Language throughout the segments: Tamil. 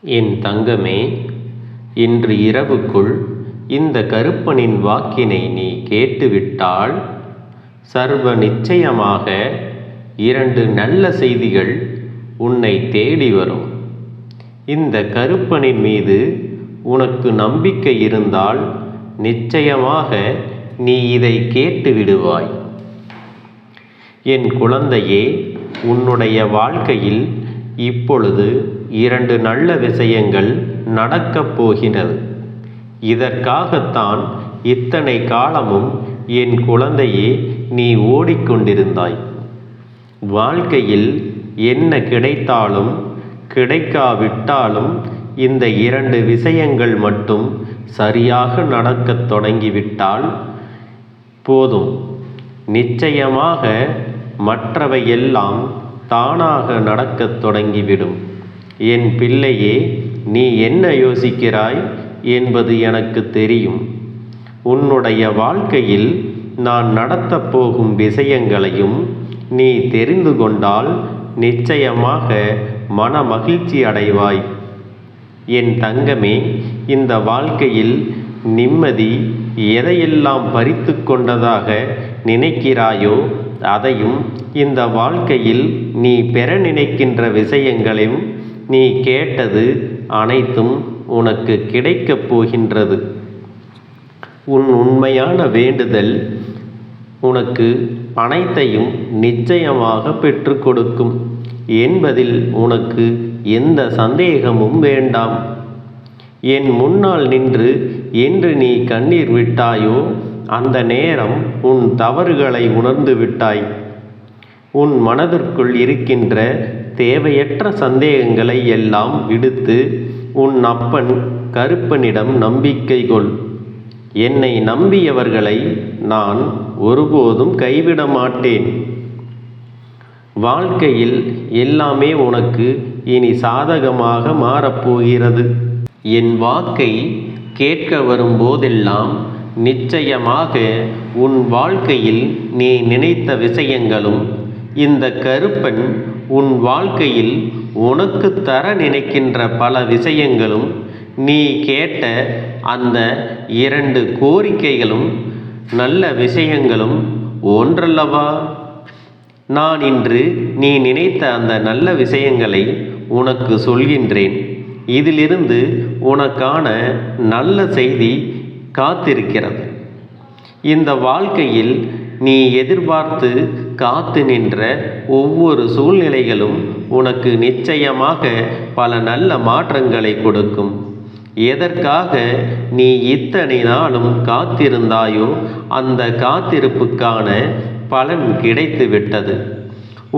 என் தங்கமே, இன்று இரவுக்குள் இந்த கருப்பனின் வாக்கினை நீ கேட்டுவிட்டால் சர்வ நிச்சயமாக 2 நல்ல செய்திகள் உன்னை தேடி வரும். இந்த கருப்பனின் மீது உனக்கு நம்பிக்கை இருந்தால் நிச்சயமாக நீ இதை கேட்டு விடுவாய். என் குழந்தையே, உன்னுடைய வாழ்க்கையில் இப்பொழுது 2 நல்ல விஷயங்கள் நடக்கப் போகிறது. இதற்காகத்தான் இத்தனை காலமும் என் குழந்தையே நீ ஓடிக்கொண்டிருந்தாய். வாழ்க்கையில் என்ன கிடைத்தாலும் கிடைக்காவிட்டாலும் இந்த 2 விஷயங்கள் மட்டும் சரியாக நடக்கத் தொடங்கிவிட்டால் போதும். நிச்சயமாக மற்றவையெல்லாம் தானாக நடக்கத் தொடங்கிவிடும். என் பிள்ளையே, நீ என்ன யோசிக்கிறாய் என்பது எனக்கு தெரியும். உன்னுடைய வாழ்க்கையில் நான் நடத்தப் போகும் விஷயங்களையும் நீ தெரிந்து கொண்டால் நிச்சயமாக மன மகிழ்ச்சி அடைவாய். என் தங்கமே, இந்த வாழ்க்கையில் நிம்மதி எதையெல்லாம் பறித்து கொண்டதாக நினைக்கிறாயோ அதையும், இந்த வாழ்க்கையில் நீ பெற நினைக்கின்ற விஷயங்களையும் நீ கேட்டது அனைத்தும் உனக்கு கிடைக்கப் போகின்றது. உன் உண்மையான வேண்டுதல் உனக்கு அனைத்தையும் நிச்சயமாக பெற்று கொடுக்கும் என்பதில் உனக்கு எந்த சந்தேகமும் வேண்டாம். என் முன்னால் நின்று என்று நீ கண்ணீர் விட்டாயோ அந்த நேரம் உன் தவறுகளை உணர்ந்து விட்டாய். உன் மனதிற்குள் இருக்கின்ற தேவையற்ற சந்தேகங்களை எல்லாம் விடுத்து உன் அப்பன் கருப்பனிடம் நம்பிக்கை கொள். என்னை நம்பியவர்களை நான் ஒருபோதும் கைவிட மாட்டேன். வாழ்க்கையில் எல்லாமே உனக்கு இனி சாதகமாக மாறப்போகிறது. என் வாக்கை கேட்க வரும்போதெல்லாம் நிச்சயமாக உன் வாழ்க்கையில் நீ நினைத்த விஷயங்களும் இந்த கருப்பன் உன் வாழ்க்கையில் உனக்கு தர நினைக்கின்ற பல விஷயங்களும் நீ கேட்ட அந்த 2 கோரிக்கைகளும் நல்ல விஷயங்களும் ஒன்றல்லவா? நான் இன்று நீ நினைத்த அந்த நல்ல விஷயங்களை உனக்கு சொல்கின்றேன். இதிலிருந்து உனக்கான நல்ல செய்தி காத்திருக்கிறது. இந்த வாழ்க்கையில் நீ எதிர்பார்த்து காத்து நின்ற ஒவ்வொரு சூழ்நிலைகளும் உனக்கு நிச்சயமாக பல நல்ல மாற்றங்களை கொடுக்கும். எதற்காக நீ இத்தனை நாளும் காத்திருந்தாயோ அந்த காத்திருப்புக்கான பலன் கிடைத்து விட்டது.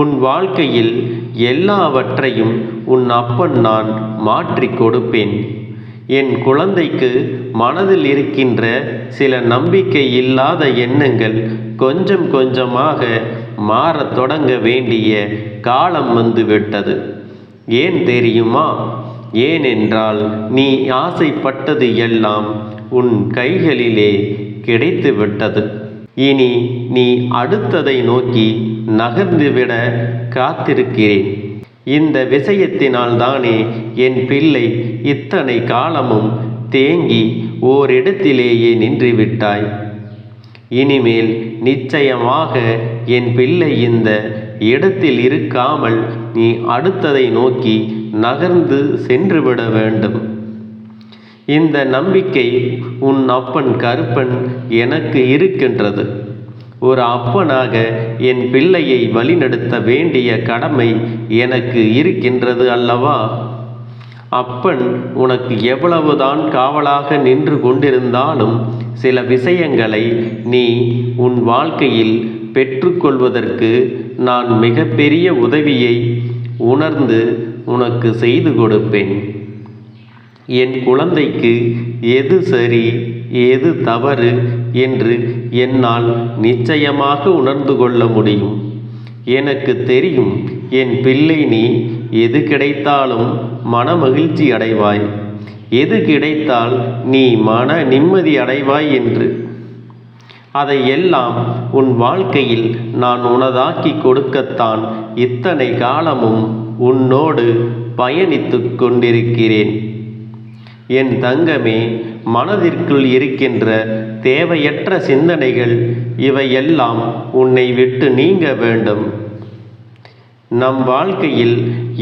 உன் வாழ்க்கையில் எல்லாவற்றையும் உன் அப்பன் நான் மாற்றி கொடுப்பேன். என் குழந்தைக்கு மனதில் இருக்கின்ற சில நம்பிக்கை இல்லாத எண்ணங்கள் கொஞ்சம் கொஞ்சமாக மாறத் தொடங்க வேண்டிய காலம் வந்துவிட்டது. ஏன் தெரியுமா? ஏனென்றால் நீ ஆசைப்பட்டது எல்லாம் உன் கைகளிலே கிடைத்து விட்டது. இனி நீ அடுத்ததை நோக்கி நகர்ந்துவிட காத்திருக்கிறேன். இந்த விஷயத்தினால் தானே என் பிள்ளை இத்தனை காலமும் தேங்கி ஓரிடத்திலேயே நின்றுவிட்டாய். இனிமேல் நிச்சயமாக என் பிள்ளை இந்த இடத்தில் இருக்காமல் நீ அடுத்ததை நோக்கி நகர்ந்து சென்றுவிட வேண்டும். இந்த நம்பிக்கை உன் அப்பன் கருப்பன் எனக்கு இருக்கின்றது. ஒரு அப்பனாக என் பிள்ளையை வழிநடத்த வேண்டிய கடமை எனக்கு இருக்கின்றது அல்லவா? அப்பன் உனக்கு எவ்வளவுதான் காவலாக நின்று கொண்டிருந்தாலும் சில விஷயங்களை நீ உன் வாழ்க்கையில் பெற்றுக்கொள்வதற்கு நான் மிகப்பெரிய உதவியை உணர்ந்து உனக்கு செய்து கொடுப்பேன். என் குழந்தைக்கு எது சரி எது தவறு என்று என்னால் நிச்சயமாக உணர்ந்து கொள்ள முடியும். எனக்கு தெரியும் என் பிள்ளை, நீ எது கிடைத்தாலும் மன மகிழ்ச்சி அடைவாய், எது கிடைத்தால் நீ மன நிம்மதி அடைவாய் என்று. அதையெல்லாம் உன் வாழ்க்கையில் நான் உனதாக்கி கொடுக்கத்தான் இத்தனை காலமும் உன்னோடு பயணித்து கொண்டிருக்கிறேன். என் தங்கமே, மனதிற்குள் இருக்கின்ற தேவையற்ற சிந்தனைகள் இவையெல்லாம் உன்னை விட்டு நீங்க வேண்டும். நம் வாழ்க்கையில்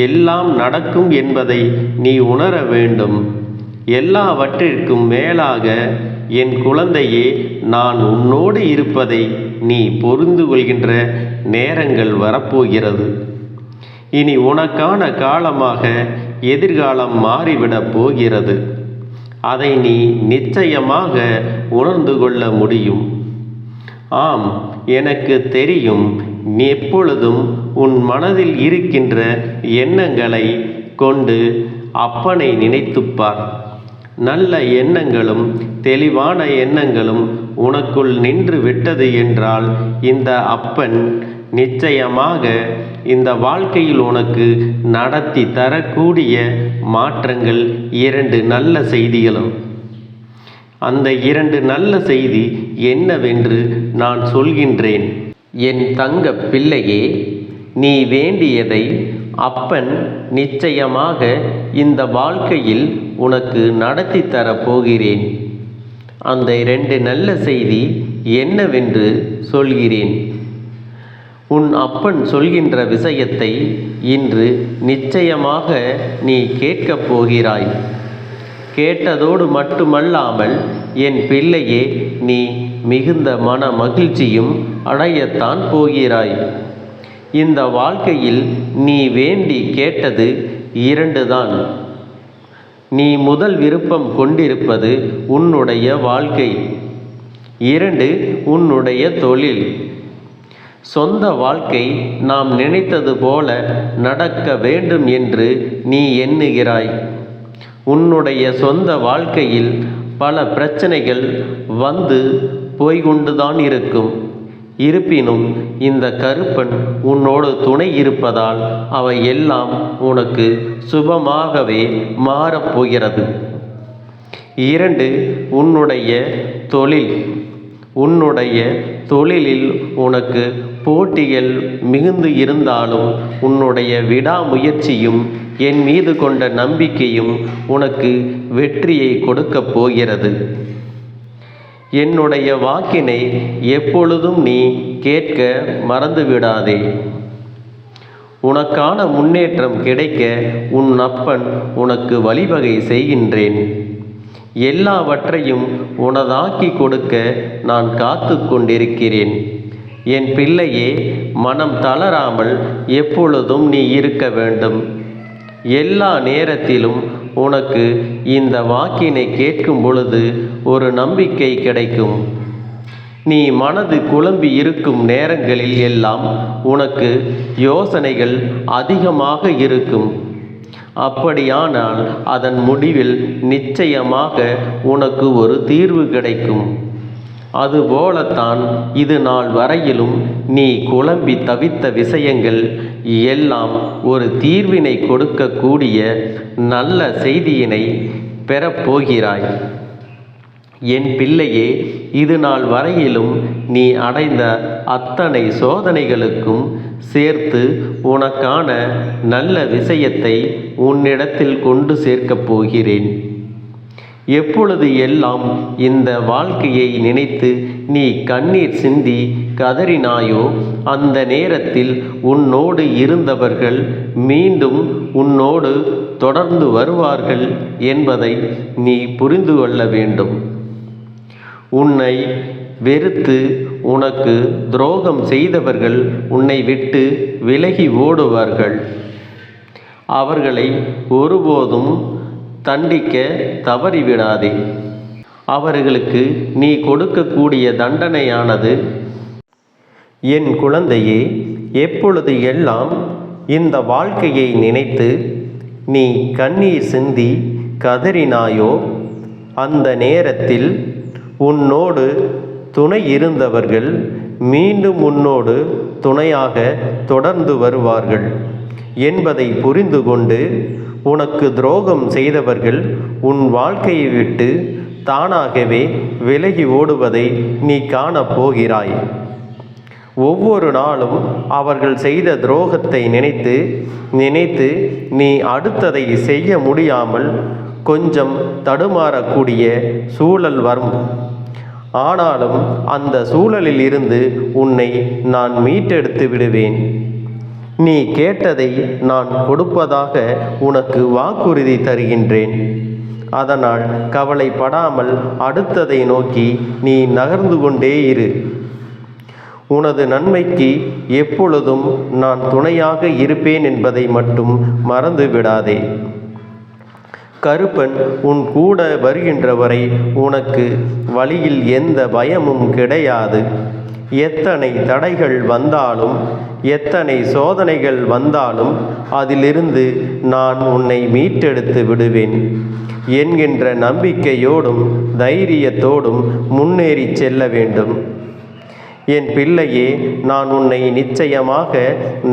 எல்லாம் நடக்கும் என்பதை நீ உணர வேண்டும். எல்லாவற்றிற்கும் மேலாக என் குழந்தையே, நான் உன்னோடு இருப்பதை நீ புரிந்து கொள்கின்ற நேரங்கள் வரப்போகிறது. இனி உனக்கான காலமாக எதிர்காலம் மாறிவிடப் போகிறது. அதை நீ நிச்சயமாக உணர்ந்து கொள்ள முடியும். ஆம், எனக்கு தெரியும். நீ எப்பொழுதும் உன் மனதில் இருக்கின்ற எண்ணங்களை கொண்டு அப்பனை நினைத்துப்பார். நல்ல எண்ணங்களும் தெளிவான எண்ணங்களும் உனக்குள் நின்று விட்டது என்றால் இந்த அப்பன் நிச்சயமாக இந்த வாழ்க்கையில் உனக்கு நடத்தி தரக்கூடிய மாற்றங்கள் 2 நல்ல செய்திகளும். அந்த 2 நல்ல செய்தி என்னவென்று நான் சொல்கின்றேன். என் தங்க பிள்ளையே, நீ வேண்டியதை அப்பன் நிச்சயமாக இந்த வாழ்க்கையில் உனக்கு நடத்தி தரப்போகிறேன். அந்த 2 நல்ல செய்தி என்னவென்று சொல்கிறேன். உன் அப்பன் சொல்கின்ற விஷயத்தை இன்று நிச்சயமாக நீ கேட்கப் போகிறாய். கேட்டதோடு மட்டுமல்லாமல் என் பிள்ளையே, நீ மிகுந்த மன மகிழ்ச்சியும் அடையத்தான் போகிறாய். இந்த வாழ்க்கையில் நீ வேண்டி கேட்டது 2 தான். நீ முதல் விருப்பம் கொண்டிருப்பது உன்னுடைய வாழ்க்கை. 2 உன்னுடைய தொழில். சொந்த வாழ்க்கை நாம் நினைத்தது போல நடக்க வேண்டும் என்று நீ எண்ணுகிறாய். உன்னுடைய சொந்த வாழ்க்கையில் பல பிரச்சனைகள் வந்து போய்கொண்டுதான் இருக்கும். இருப்பினும் இந்த கருப்பன் உன்னோடு துணை இருப்பதால் அவை எல்லாம் உனக்கு சுபமாகவே மாறப்போகிறது. 2 உன்னுடைய தொழில். உன்னுடைய தொழிலில் உனக்கு போட்டிகள் மிகுந்து இருந்தாலும் உன்னுடைய விடாமுயற்சியும் என் மீது கொண்ட நம்பிக்கையும் உனக்கு வெற்றியை கொடுக்கப் போகிறது. என்னுடைய வாக்கினை எப்பொழுதும் நீ கேட்க மறந்துவிடாதே. உனக்கான முன்னேற்றம் கிடைக்க உன் அப்பன் உனக்கு வழிவகை செய்கின்றேன். எல்லாவற்றையும் உனதாக்கி கொடுக்க நான் காத்து கொண்டிருக்கிறேன். என் பிள்ளையே, மனம் தளராமல் எப்பொழுதும் நீ இருக்க வேண்டும். எல்லா நேரத்திலும் உனக்கு இந்த வாக்கினை கேட்கும் பொழுது ஒரு நம்பிக்கை கிடைக்கும். நீ மனது குழம்பி இருக்கும் நேரங்களில் எல்லாம் உனக்கு யோசனைகள் அதிகமாக இருக்கும். அப்படியானால் அதன் முடிவில் நிச்சயமாக உனக்கு ஒரு தீர்வு கிடைக்கும். அதுபோலத்தான் இது நாள் வரையிலும் நீ குழம்பி தவித்த விஷயங்கள் எல்லாம் ஒரு தீர்வினை கொடுக்கக்கூடிய நல்ல செய்தியினை பெறப்போகிறாய். என் பிள்ளையே, இது நாள் வரையிலும் நீ அடைந்த அத்தனை சோதனைகளுக்கும் சேர்த்து உனக்கான நல்ல விஷயத்தை உன்னிடத்தில் கொண்டு சேர்க்கப் போகிறேன். எப்பொழுது எல்லாம் இந்த வாழ்க்கையை நினைத்து நீ கண்ணீர் சிந்தி கதறினாயோ அந்த நேரத்தில் உன்னோடு இருந்தவர்கள் மீண்டும் உன்னோடு தொடர்ந்து வருவார்கள் என்பதை நீ புரிந்து கொள்ள வேண்டும். உன்னை வெறுத்து உனக்கு துரோகம் செய்தவர்கள் உன்னை விட்டு விலகி ஓடுவார்கள். அவர்களை ஒருபோதும் தண்டிக்க தவறிவிடாதே. அவர்களுக்கு நீ கொடுக்கக்கூடிய தண்டனையானது, என் குழந்தையே, எப்பொழுது எல்லாம் இந்த வாழ்க்கையை நினைத்து நீ கண்ணீர் சிந்தி கதறினாயோ அந்த நேரத்தில் உன்னோடு துணை இருந்தவர்கள் மீண்டும் உன்னோடு துணையாக தொடர்ந்து வருவார்கள் என்பதை புரிந்து கொண்டு உனக்கு துரோகம் செய்தவர்கள் உன் வாழ்க்கையை விட்டு தானாகவே விலகி ஓடுவதை நீ காணப்போகிறாய். ஒவ்வொரு நாளும் அவர்கள் செய்த துரோகத்தை நினைத்து நினைத்து நீ அடுத்ததை செய்ய முடியாமல் கொஞ்சம் தடுமாறக்கூடிய சூழல் வரும். ஆனாலும் அந்த சூழலில் இருந்து உன்னை நான் மீட்டெடுத்து விடுவேன். நீ கேட்டதை நான் கொடுப்பதாக உனக்கு வாக்குறுதி தருகின்றேன். அதனால் கவலைப்படாமல் அடுத்ததை நோக்கி நீ நகர்ந்து கொண்டே இரு. உனது நன்மைக்கு எப்பொழுதும் நான் துணையாக இருப்பேன் என்பதை மட்டும் மறந்து விடாதே. கருப்பன் உன் கூட வருகின்ற வரை உனக்கு வழியில் எந்த பயமும் கிடையாது. எத்தனை தடைகள் வந்தாலும் எத்தனை சோதனைகள் வந்தாலும் அதிலிருந்து நான் உன்னை மீட்டெடுத்து விடுவேன் என்கின்ற நம்பிக்கையோடும் தைரியத்தோடும் முன்னேறி செல்ல வேண்டும். என் பிள்ளையே, நான் உன்னை நிச்சயமாக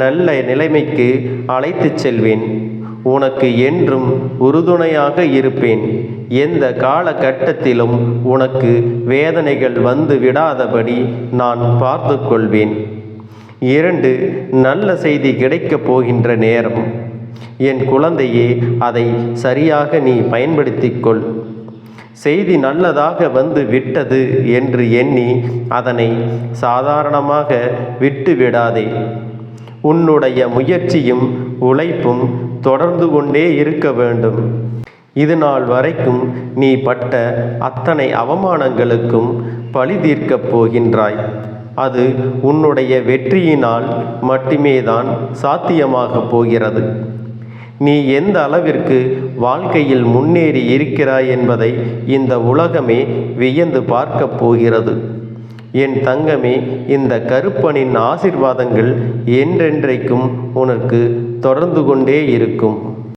நல்ல நிலைமைக்கு அழைத்துச் செல்வேன். உனக்கு என்றும் உறுதுணையாக இருப்பேன். எந்த காலகட்டத்திலும் உனக்கு வேதனைகள் வந்து விடாதபடி நான் பார்த்து கொள்வேன். 2 நல்ல செய்தி கிடைக்கப் போகின்ற நேரம். என் குழந்தையே, அதை சரியாக நீ பயன்படுத்திக்கொள். செய்தி நல்லதாக வந்து விட்டது என்று எண்ணி அதனை சாதாரணமாக விட்டு விடாதே. உன்னுடைய முயற்சியும் உழைப்பும் தொடர்ந்து கொண்டே இருக்க வேண்டும். இது நாள் வரைக்கும் நீ பட்ட அத்தனை அவமானங்களுக்கும் பழி தீர்க்கப் போகின்றாய். அது உன்னுடைய வெற்றியினால் மட்டுமே தான் சாத்தியமாக போகிறது. நீ எந்த அளவிற்கு வாழ்க்கையில் முன்னேறி இருக்கிறாய் என்பதை இந்த உலகமே வியந்து பார்க்கப் போகிறது. என் தங்கமே, இந்த கருப்பனின் ஆசீர்வாதங்கள் என்றென்றைக்கும் உனக்கு தொடர்ந்து கொண்டே இருக்கும்.